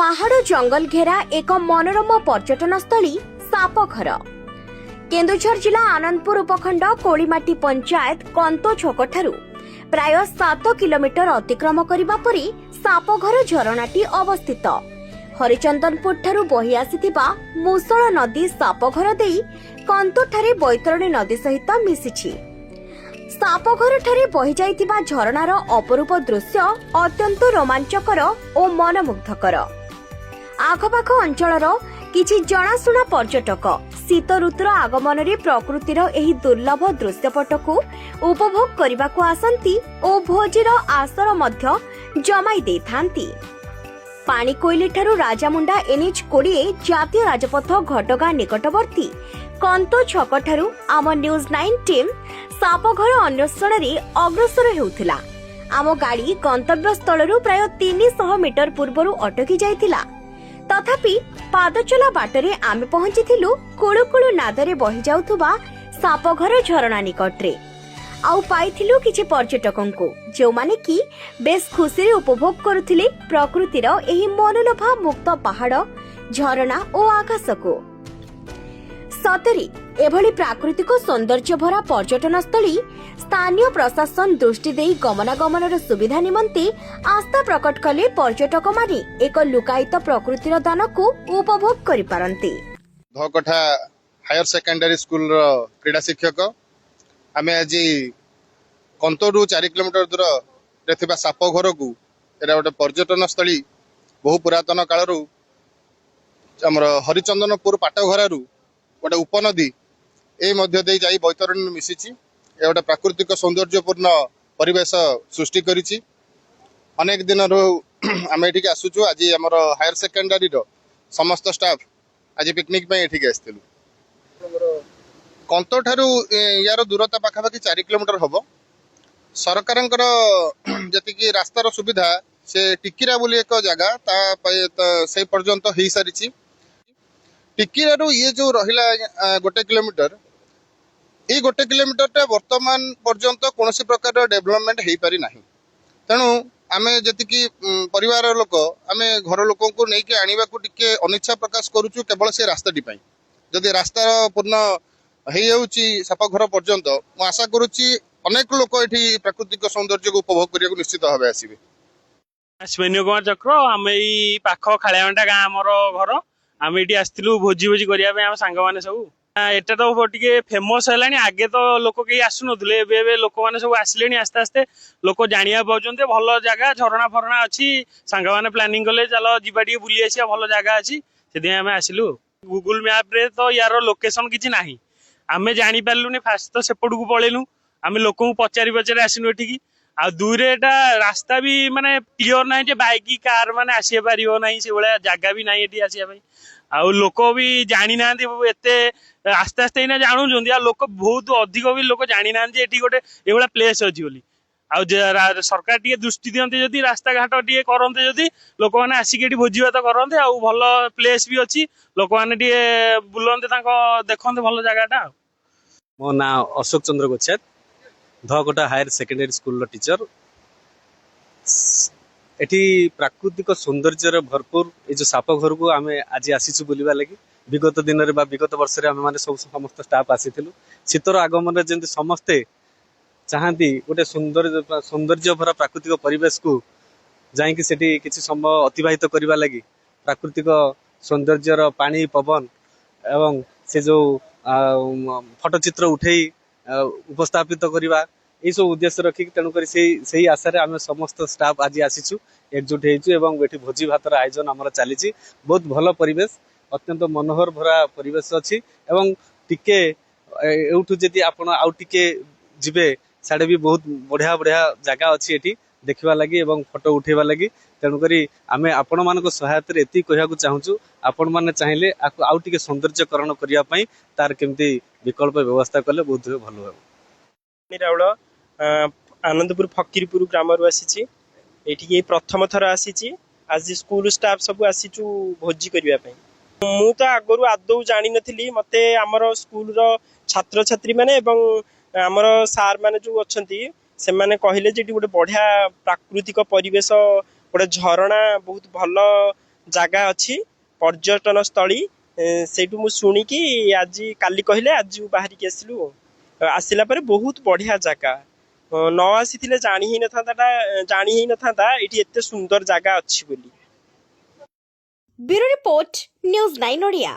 पहाड़ जंगल घेरा एक मनोरम पर्यटनस्थली सापघर। केन्दुझर जिला आनंदपुर उपखंड कोड़ीमाटी पंचायत कंतो छक ठारू प्राय 7 किलोमीटर अतिक्रम करने परी सापघर झरणाटी अवस्थित। हरिचंदनपुर ठारू बही आसीथिबा मुसळ नदी सापघर देई कंतो ठारे बैतरणी नदी सहित मिसिछि। सापघर ठारे बही जाइतिबा झरणार अपरूप दृश्य अत्यंत रोमांचकर और मनमुग्धकर। आखपाख अंचलर किछि जनाशुना पर्यटक शीत ऋतुर आगमन रे प्रकृतिर एही दुर्लभ दृश्यपटकू उपभोग करबाकू आसंती और भोजीर आसर मध्य जमाई देथांती। पाणीकोइली ठारू राजामुंडा NH 20 जातीय राजपथ घटगां निकटवर्ती कंतो छक ठारू आम न्यूज 9 टीम सापघर अन्वेषण रे अग्रसर हेउथिला। आम गाड़ी गंतव्य स्थलरू प्राय 300 मीटर पूर्वरू अटकी जाइथिला। तथापि पादचला बाटरे आमे पहुंचीथिलु कुळुकुळु नादरे बही जाउथुबा सापघर झरणा निकटरे। आउ पाइथिलु किछि पर्यटकंकु जो माने कि बेस खुशी रे उपभोग करुथिले प्रकृतिर एही मनोलोभा मुक्त पहाड़ झरणा और आकाशको। सतरी एभली प्राकृतिक सौंदर्य भरा पर्यटन स्थली स्थानीय प्रशासन दृष्टि देई गमनागमनर सुविधा निमंते आस्था प्रकट कले पर्यटक माने एक लुकायित प्रकृतिर दान को उपभोग करि पारंती। धकठा हायर सेकेंडरी स्कूल रो क्रीडा शिक्षक आमे आज कंतोरु 4 किलोमीटर दूर रे थिबा सापघर को एरा गोटे पर्यटन स्थली बहु पुरातन कालरू हमर हरिचंदनपुर पाटघरारू गोटे उपनदी ए मध्य दे जाई बैतरणी मिसिछि। ए गोटे प्राकृतिक सौंदर्यपूर्ण परिवेश सृष्टि करिछि। अनेक दिन आम एठिक आसुछु। आज हमर हायर सेकेंडरी रो समस्त स्टाफ आज पिकनिक पे एठिक आस्थिलु। कंतो ठारू यार दूरता पाखापाखि 4 किलोमीटर हबो। सरकारंकर जतिकि रास्तार सुविधा से टिकिरा बोली एक जगह से पर्यंत हो सारी। टिकिरारू ये जो रहिला गोटे किलोमीटर ये गोटे किलोमीटर वर्तमान पर्यंत कौन प्रकार डेवलपमेंट हो पारि नाही। तेणु आमे जतिकि परिवार लोक आमे घर लोक को लेकिन आनिबा को टिके अनिच्छा प्रकाश करूछु केवल से रास्ताटी पई। जदि रास्ता पूर्ण हो जाउची सापघर पर्यंत मु आशा करूची अनेक लोक एठी प्राकृतिक सौंदर्य को उपभोग करिया निश्चित भाव आसीबे। अश्विनी कुमार चक्र आम यही पाख खालियामंटा गाँ आमर घर आम ये आसलु भोजी भोजी करने आम सांग मैंने सब एटा तो टे फेमस है। आगे तो लोक कहीं आसुनଥିଲେ ଏବେ लोक मैंने सब आसिले आस्ते आस्ते लोक जाना पाँच भल जगह झरणा फरणा अच्छी सांग मैंने प्लानिंग कले चल जा बुली आसा भल जगह अच्छी से आम आसिलु। गूगल मैप रे तो यार लोकेशन किसी ना आम जापारूनी फास्ट तो सेपट को पलैलु आम लोक पचारि पचारि आसनु एठिकी आ दूरे एटा रास्ता भी माने क्लियर ना बाइक कार माने आसी पार ना से भाया जगह भी ना आसिया आ लोक भी जानी ना एते आस्ते आस्ते ना जानूँ लोक बहुत अधिक भी लोक जानी ना ये गोटे ये प्लेस अच्छी बोली आ सरकार टी दृष्टि दियंते जदि रास्ता घाट टी करते जदि लोक मैंने आसिक भोजी भात करते आ भल प्लेस भी अच्छी लोक मैंने बुलते देखते भल जगहटा। मो ना अशोक चंद्र गोछेत धकटा हायर सेकेंडरी स्कूल टीचर। एटी प्राकृतिक सौंदर्य भरपूर ये जो सापघर को आम आज आसीचु बुलवा लगी। विगत दिन में विगत वर्ष में समस्त स्टाफ आसीथिलु। शीतर आगमन जमी समस्ते चाहती गोटे सौंदर्य भरा प्राकृतिक परिवेश को जाइकी सेठी किसी समय अतिबाहित करने लगी प्राकृतिक सौंदर्यर पानी पवन एवं से जो फोटोचित्र उठे उपस्थापित करवा ये सब उद्देश्य रखिक तेणुक से आशार आम समस्त स्टाफ आज आसीचु एकजुट हो भोजी भातर आयोजन आमर चली। बहुत भल परिवेश अत्यंत मनोहर भरा परिवेश अच्छी एवं टिके एठू जदि आपण आउ टिके जिबे साडे भी बहुत बढ़िया बढ़िया जगह अच्छी एठी देखा लगी एवं फोटो उठेबा लगी। तेणुक आम आपण मान सहायता एति कहू चाहूँ आपण मैंने चाहिए आउ टिके सौंदर्यकरण करने तार केमती विकल्प व्यवस्था कले बहुत भल हो। राउल आनंदपुर फकीरपुर ग्राम आसी ये प्रथम थर आसी आज स्कूल स्टाफ सब आसीचु भोजी करने। मु तो आगु आदौ जानी नी मत आमर स्कूल छात्र छात्री माने आमर सार माने जो अच्छा से माने कहले जे गोटे बढ़िया प्राकृतिक परिवेश गोटे झरणा बहुत भल ଜାଗା ଅଛି ପର୍ଯ୍ୟଟନ ସ୍ଥଳୀ ସେଇଠୁ ମୁଁ ଶୁଣିକି ଆଜି କାଲି କହିଲେ ଆଜି ବାହାରିକି ଆସିଲୁ। ଆସିଲା ପରେ ବହୁତ ବଢିଆ ଜାଗା, ନ ଆସିଥିଲେ ଜାଣି ହେଇନଥାନ୍ତା ଏଠି ଏତେ ସୁନ୍ଦର ଜାଗା ଅଛି ବୋଲି। Bureau report news 9 Odia.